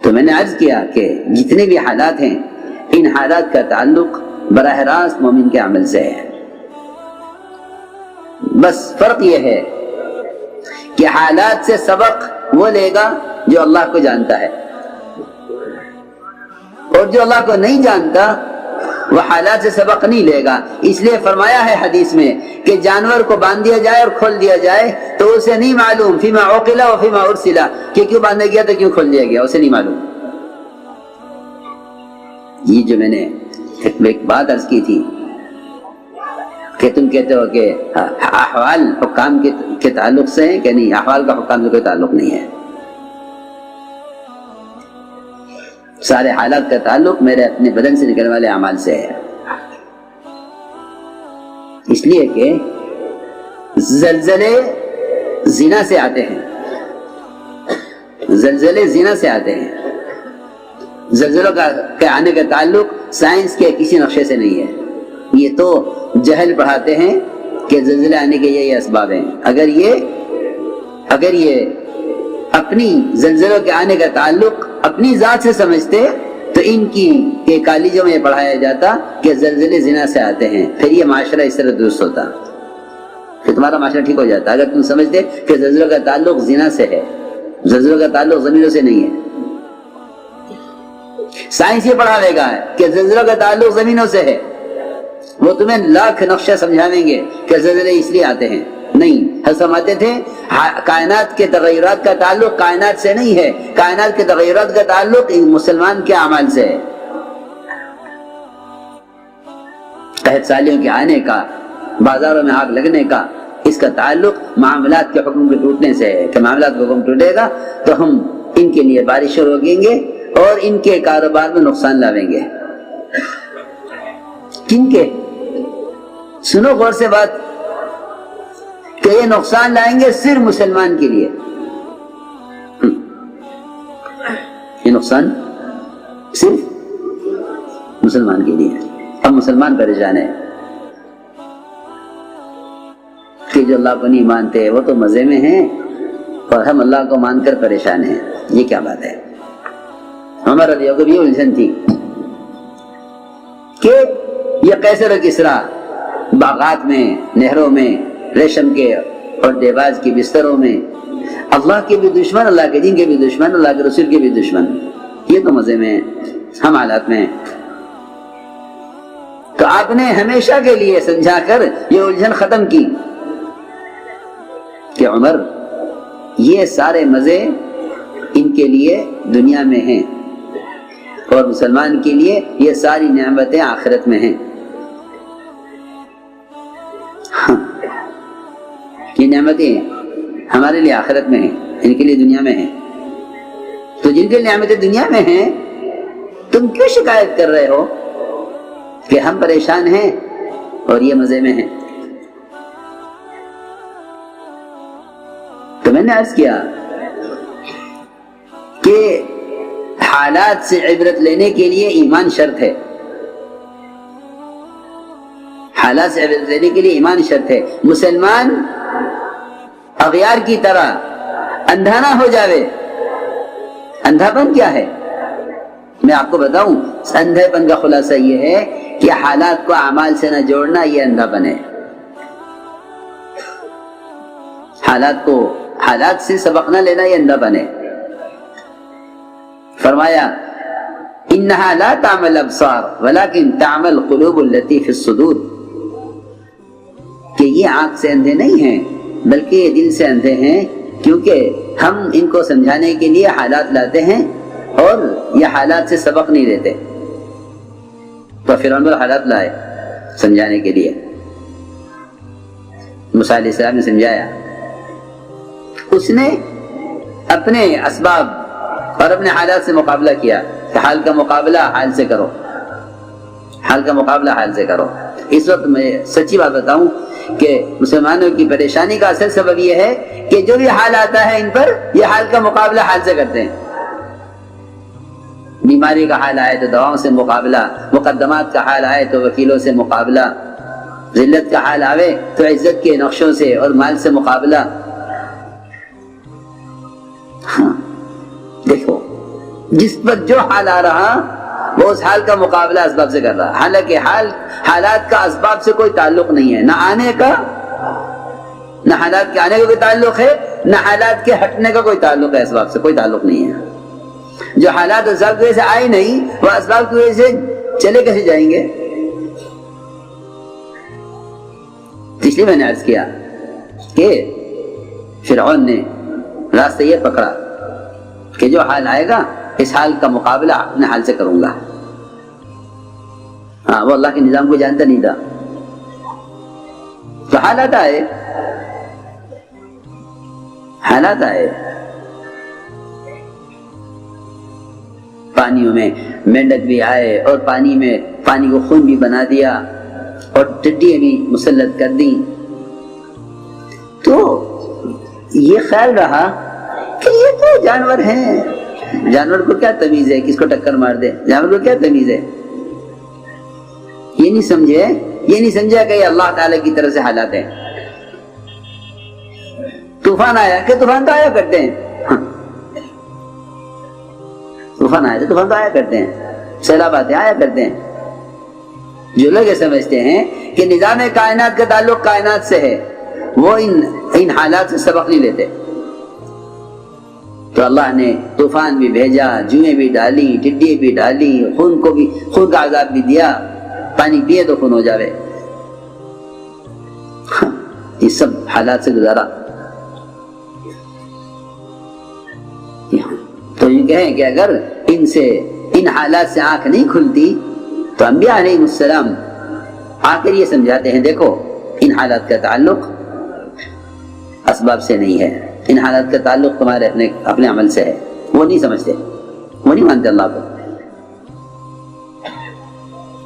تو میں نے عرض کیا کہ جتنے بھی حالات ہیں ان حالات کا تعلق براہ راست مومن کے عمل سے ہے، بس فرق یہ ہے کہ حالات سے سبق وہ لے گا جو اللہ کو جانتا ہے، اور جو اللہ کو نہیں جانتا وہ حالات سے سبق نہیں لے گا۔ اس لیے فرمایا ہے حدیث میں کہ جانور کو باندھ دیا جائے اور کھول دیا جائے تو اسے نہیں معلوم فیما عقل و فیما ارسل، کہ کیوں باندھا گیا تو کیوں کھول دیا گیا، اسے نہیں معلوم۔ یہ جو میں نے ایک بات عرض کی تھی کہ تم کہتے ہو کہ احوال حکام کے تعلق سے ہیں، کہ نہیں، احوال کا حکام سے کوئی تعلق نہیں ہے، سارے حالات کا تعلق میرے اپنے بدن سے نکلنے والے اعمال سے ہے۔ اس لیے کہ زلزلے زنا سے آتے ہیں، زلزلے زنا سے آتے ہیں، زلزلوں کے آنے کا تعلق سائنس کے کسی نقشے سے نہیں ہے۔ یہ تو جہل پڑھاتے ہیں کہ زلزلے آنے کے یہ اسباب ہیں۔ اگر یہ اپنی زلزلوں کے آنے کا تعلق اپنی ذات سے سمجھتے تو ان کی کالجوں میں پڑھایا جاتا کہ زلزلے زنا سے آتے ہیں، پھر یہ معاشرہ اس طرح درست ہوتا، پھر تمہارا معاشرہ ٹھیک ہو جاتا۔ اگر تم سمجھتے کہ زلزلوں کا تعلق زنا سے ہے، زلزلوں کا تعلق زمینوں سے نہیں ہے۔ سائنس یہ پڑھاوے گا کہ زلزلوں کا تعلق زمینوں سے ہے، وہ تمہیں لاکھ نقشہ سمجھاویں گے کہ زلزلے اس لیے آتے ہیں۔ نہیں، حضرت فرماتے تھے کائنات کے تغیرات کا تعلق کائنات سے نہیں ہے، کائنات کے تغیرات کا تعلق مسلمان کے اعمال سے ہے۔ قحط سالیوں کے آنے کا، بازاروں میں آگ لگنے کا، اس کا تعلق معاملات کے حکم کے ٹوٹنے سے ہے کہ معاملات کا حکم ٹوٹے گا تو ہم ان کے لیے بارشیں روکیں گے اور ان کے کاروبار میں نقصان لاویں گے۔ کن کے؟ سنو غور سے بات، کہ یہ نقصان لائیں گے صرف مسلمان کے لیے، یہ نقصان صرف مسلمان کے لیے۔ اب مسلمان پریشان ہے کہ جو اللہ کو نہیں مانتے وہ تو مزے میں ہیں اور ہم اللہ کو مان کر پریشان ہیں۔ یہ کیا بات ہے؟ عمر رضی اللہ عنہ کو یہ الجھن تھی کہ یہ قیصر و کسریٰ باغات میں، نہروں میں، ریشم کے اور دیباج کے بستروں میں، اللہ کے بھی دشمن، اللہ کے دین کے بھی دشمن، اللہ کے رسول کے بھی دشمن، یہ تو مزے میں ہم حالات میں۔ تو آپ نے ہمیشہ کے لیے سمجھا کر یہ الجھن ختم کی کہ عمر، یہ سارے مزے ان کے لیے دنیا میں ہیں اور مسلمان کے لیے یہ ساری نعمتیں آخرت میں ہیں۔ یہ نعمتیں ہمارے لیے آخرت میں ہیں، ان کے لیے دنیا میں ہیں۔ تو جن کے نعمتیں دنیا میں ہیں تم کیوں شکایت کر رہے ہو کہ ہم پریشان ہیں اور یہ مزے میں ہیں؟ تو میں نے عرض کیا کہ حالات سے عبرت لینے کے لیے ایمان شرط ہے، حالات سے عبرت لینے کے لیے ایمان شرط ہے۔ مسلمان اغیار کی طرح اندھا نہ ہو جاوے۔ اندھا پن کیا ہے؟ میں آپ کو بتاؤں، اندھے پن کا خلاصہ یہ ہے کہ حالات کو اعمال سے نہ جوڑنا، یہ اندھا پن ہے۔ حالات سے سبق نہ لینا، یہ اندھا پن ہے۔ فرمایا انہا لا تعمل الابصار ولکن تعمل قلوب التي في الصدور، کہ یہ آنکھ سے اندھے نہیں ہیں بلکہ یہ دل سے اندھے ہیں، کیونکہ ہم ان کو سمجھانے کے لیے حالات لاتے ہیں اور یہ حالات سے سبق نہیں دیتے۔ تو فرعون حالات لائے سمجھانے کے لیے، موسیٰ علیہ السلام نے سمجھایا، اس نے اپنے اسباب اور اپنے حالات سے مقابلہ کیا کہ حال کا مقابلہ حال سے کرو، حال کا مقابلہ حال سے کرو۔ اس وقت میں سچی بات بتاؤں کہ مسلمانوں کی پریشانی کا اصل سبب یہ ہے کہ جو بھی حال آتا ہے ان پر، یہ حال کا مقابلہ حال سے کرتے ہیں۔ بیماری کا حال آئے تو دواؤں سے مقابلہ، مقدمات کا حال آئے تو وکیلوں سے مقابلہ، ذلت کا حال آئے تو عزت کے نقشوں سے اور مال سے مقابلہ۔ دیکھو جس پر جو حال آ رہا وہ اس حال کا مقابلہ اسباب سے کر رہا، حالانکہ حالات کا اسباب سے کوئی تعلق نہیں ہے، نہ آنے کا، نہ حالات کے آنے کا کوئی تعلق ہے، نہ حالات کے ہٹنے کا کوئی تعلق ہے، اسباب سے کوئی تعلق نہیں ہے۔ جو حالات اسباب کی وجہ سے آئے نہیں وہ اسباب کی وجہ سے چلے کیسے جائیں گے؟ اس لیے میں نے عرض کیا کہ فرعون نے راستہ یہ پکڑا کہ جو حال آئے گا اس حال کا مقابلہ اپنے حال سے کروں گا۔ ہاں، وہ اللہ کے نظام کو جانتا نہیں تھا، تو حالات آئے، حالات آئے، پانیوں میں مینڈک بھی آئے اور پانی کو خون بھی بنا دیا اور ٹڈیاں بھی مسلط کر دی۔ تو یہ خیال رہا کہ یہ تو جانور ہیں، جانور کو کیا تمیز ہے کس کو ٹکر مار دے، جانور کو کیا تمیز ہے؟ یہ نہیں سمجھا کہ یہ اللہ تعالی کی طرف سے حالات ہیں۔ طوفان آیا کہ طوفان تو آیا کرتے ہیں، طوفان آیا تو آیا کرتے ہیں، سیلاب آتے آیا کرتے ہیں۔ جو لوگ یہ سمجھتے ہیں کہ نظام کائنات کا تعلق کائنات سے ہے وہ ان حالات سے سبق نہیں لیتے۔ تو اللہ نے طوفان بھی بھیجا، جوئیں بھی ڈالی، ٹڈی بھی ڈالی، خون کا عذاب بھی دیا، پانی پیے تو خون ہو جاوے، یہ سب حالات سے گزارا۔ تو یہ کہیں کہ اگر ان حالات سے آنکھ نہیں کھلتی تو انبیاء علیہ السلام آ کر یہ سمجھاتے ہیں دیکھو ان حالات کا تعلق اسباب سے نہیں ہے، ان حالات کا تعلق تمہارے اپنے عمل سے ہے۔ وہ نہیں سمجھتے، وہ نہیں مانتے اللہ کو،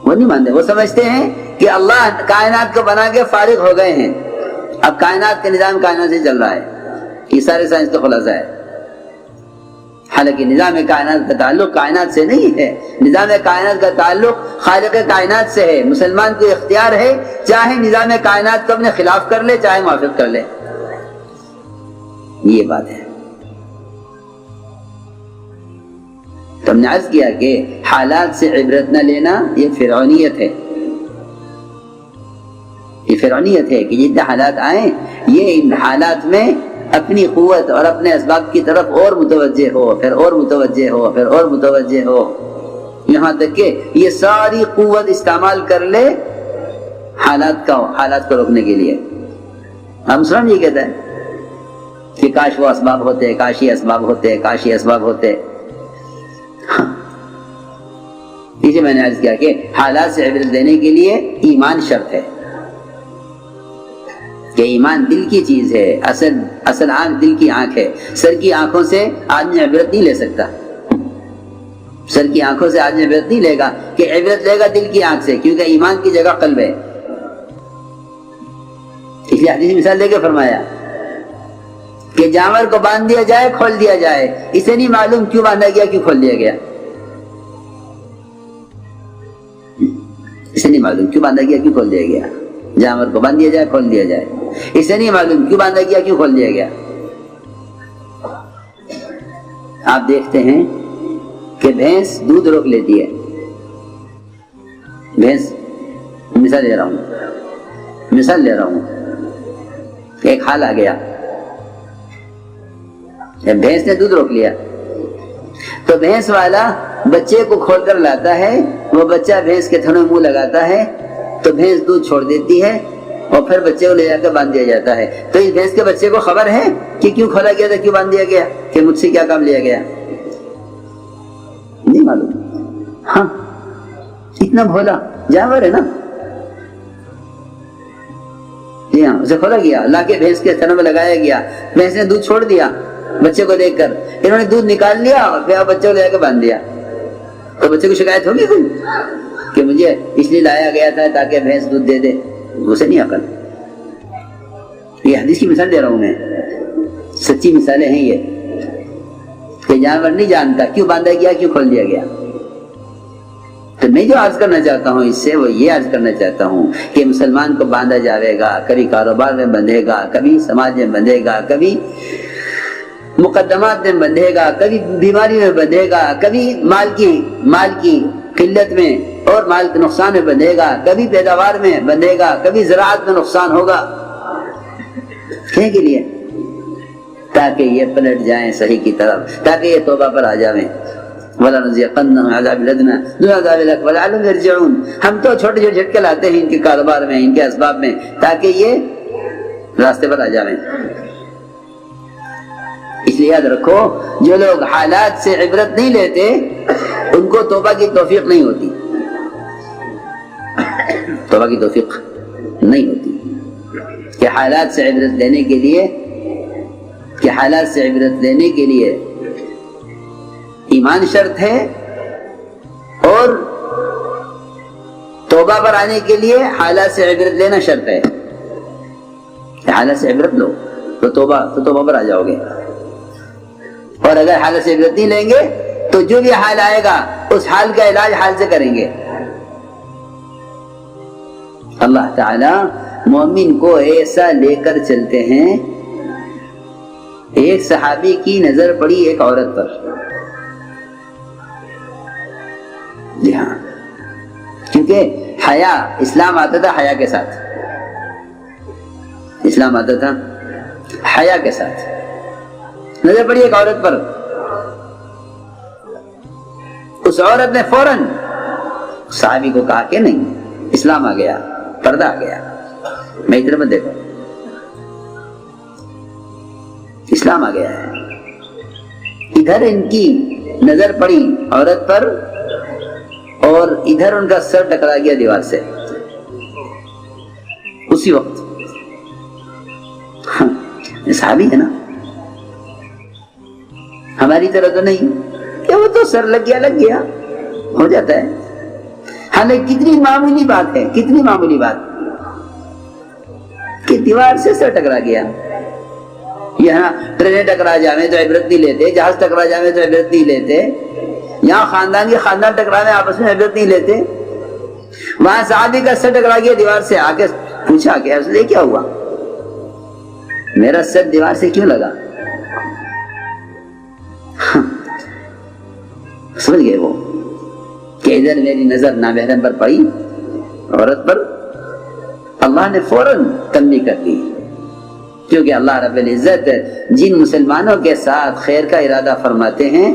وہ نہیں مانتے۔ وہ سمجھتے ہیں کہ اللہ کائنات کو بنا کے فارغ ہو گئے ہیں، اب کائنات کا نظام کائنات سے چل رہا ہے، یہ سارے سائنس کا خلاصہ ہے۔ حالانکہ نظام کائنات کا تعلق کائنات سے نہیں ہے، نظام کائنات کا تعلق خالق کائنات سے ہے۔ مسلمان کو اختیار ہے چاہے نظام کائنات کو اپنے خلاف کر لے چاہے موافق کر لے، یہ بات ہے۔ تو ہم نے عرض کیا کہ حالات سے عبرت نہ لینا یہ فرعونیت ہے، یہ فرعونیت ہے کہ جتنے حالات آئیں یہ ان حالات میں اپنی قوت اور اپنے اسباب کی طرف اور متوجہ ہو، پھر اور متوجہ ہو، پھر اور متوجہ ہو، یہاں تک کہ یہ ساری قوت استعمال کر لے حالات کو روکنے کے لیے۔ ہم مسلمان یہ کہتا ہے کہ کاش وہ اسباب ہوتے، کاش یہ اسباب ہوتے، کاش یہ اسباب ہوتے۔ اسے میں نے عرض کیا کہ حالات سے عبرت دینے کے لیے ایمان شرط ہے، کہ ایمان دل کی چیز ہے، اصل آنکھ دل کی آنکھ ہے۔ سر کی آنکھوں سے آدمی عبرت نہیں لے سکتا، سر کی آنکھوں سے آدمی عبرت نہیں لے گا، کہ عبرت لے گا دل کی آنکھ سے، کیونکہ ایمان کی جگہ قلب ہے۔ اس لیے حدیث مثال دے کے فرمایا کہ جانور کو باندھ دیا جائے کھول دیا جائے، اسے نہیں معلوم کیوں باندھا گیا کیوں کھول دیا گیا، اسے نہیں معلوم کیوں باندھا گیا کیوں کھول دیا گیا۔ جانور کو باندھ دیا جائے کھول دیا جائے، اسے نہیں معلوم کیوں باندھا گیا کیوں کھول دیا گیا۔ آپ دیکھتے ہیں کہ بھینس دودھ روک لیتی ہے، بھینس مثال لے رہا ہوں ایک حال آ گیا، بھینس نے دودھ روک لیا تو بھینس والا بچے کو کھول کر لاتا ہے، وہ بچہ بھینس کے تھنوں میں منہ لگاتا ہے تو بھینس دودھ چھوڑ دیتی ہے اور پھر بچے کو لے جا کر باندھ دیا جاتا ہے۔ تو اس بھینس کے بچے کو خبر ہے کہ کیوں کھولا گیا تھا، کیوں باندھ دیا گیا، کہ مجھ سے کیا کام لیا گیا، نہیں معلوم۔ ہاں اتنا بھولا جانور ہے نا، جی ہاں، اسے کھولا گیا، لا کے بھینس کے تھنوں میں لگایا گیا، بھینس نے دودھ چھوڑ دیا بچے کو دیکھ کر، انہوں نے دودھ نکال لیا اور پھر بچے کو لے جا کے باندھ دیا، تو بچے کو شکایت ہوگی کوئی کہ مجھے اس لیے لایا گیا تھا تاکہ بھینس دودھ دے دے، اسے نہیں عقل۔ یہ حدیث کی مثال دے رہا ہوں میں، سچی مثالیں ہیں یہ، کہ جانور نہیں جانتا کیوں باندھا گیا کیوں کھول دیا گیا۔ تو میں جو عرض کرنا چاہتا ہوں اس سے وہ یہ عرض کرنا چاہتا ہوں کہ مسلمان کو باندھا جاوے گا، کبھی کاروبار میں بندھے گا، کبھی سماج میں بندھے گا، کبھی مقدمات میں بندھے گا، کبھی بیماری میں بندھے گا، کبھی مال کی قلت میں اور مال کے نقصان میں بندھے گا، کبھی پیداوار میں بندھے گا، کبھی زراعت میں نقصان ہوگا، کہیں کے لیے تاکہ یہ پلٹ جائیں صحیح کی طرف، تاکہ یہ توبہ پر آ جائیں۔ وَلَنُذِيقَنَّهُمْ عَذَابَ الْأَدْنَىٰ دُونَ عَذَابِ الْأَكْبَرِ لَعَلَّهُمْ يَرْجِعُونَ۔ ہم تو چھوٹے چھوٹے جھٹکے لاتے ہیں ان کے کاروبار میں، ان کے اسباب میں، تاکہ یہ راستے پر آ جائیں۔ اس لیے یاد رکھو، جو لوگ حالات سے عبرت نہیں لیتے ان کو توبہ کی توفیق نہیں ہوتی، توبہ کی توفیق نہیں ہوتی، کہ حالات سے عبرت لینے کے لیے ایمان شرط ہے، اور توبہ پر آنے کے لیے حالات سے عبرت لینا شرط ہے۔ حالات سے عبرت لو تو توبہ پر آ جاؤ گے، اور اگر حالت سے عبرت نہیں لیں گے تو جو بھی حال آئے گا اس حال کا علاج حال سے کریں گے۔ اللہ تعالی مومن کو ایسا لے کر چلتے ہیں۔ ایک صحابی کی نظر پڑی ایک عورت پر، جی ہاں، کیونکہ حیا، اسلام آتا تھا حیا کے ساتھ، اسلام آتا تھا حیا کے ساتھ۔ نظر پڑی ایک عورت پر، اس عورت نے فوراً صحابی کو کہا کہ نہیں، اسلام آ گیا، پردہ آ گیا، میں ادھر مت دیکھو، اسلام آ گیا ہے۔ ادھر ان کی نظر پڑی عورت پر اور ادھر ان کا سر ٹکرا گیا دیوار سے اسی وقت۔ صحابی ہے نا، ہماری طرح تو نہیں کہ وہ تو سر لگ گیا ہو جاتا ہے۔ حالانکہ کتنی معمولی بات ہے، کتنی معمولی بات کہ دیوار سے سر ٹکرا گیا۔ یہاں ٹرینیں ٹکرا جاویں تو عبرت نہیں لیتے، جہاز ٹکرا جاویں تو عبرت نہیں لیتے، یہاں خاندان کے خاندان ٹکراویں آپس میں عبرت نہیں لیتے۔ وہاں صحابی کا سر ٹکرا گیا دیوار سے، آ کے پوچھا کہ اس نے کیا ہوا، میرا سر دیوار سے کیوں لگا؟ سمجھ گئے وہ کہ ادھر میری نظر نامحرم پر پڑی، عورت پر، اللہ نے فوراً تنبیہ کر دی، کیونکہ اللہ رب العزت جن مسلمانوں کے ساتھ خیر کا ارادہ فرماتے ہیں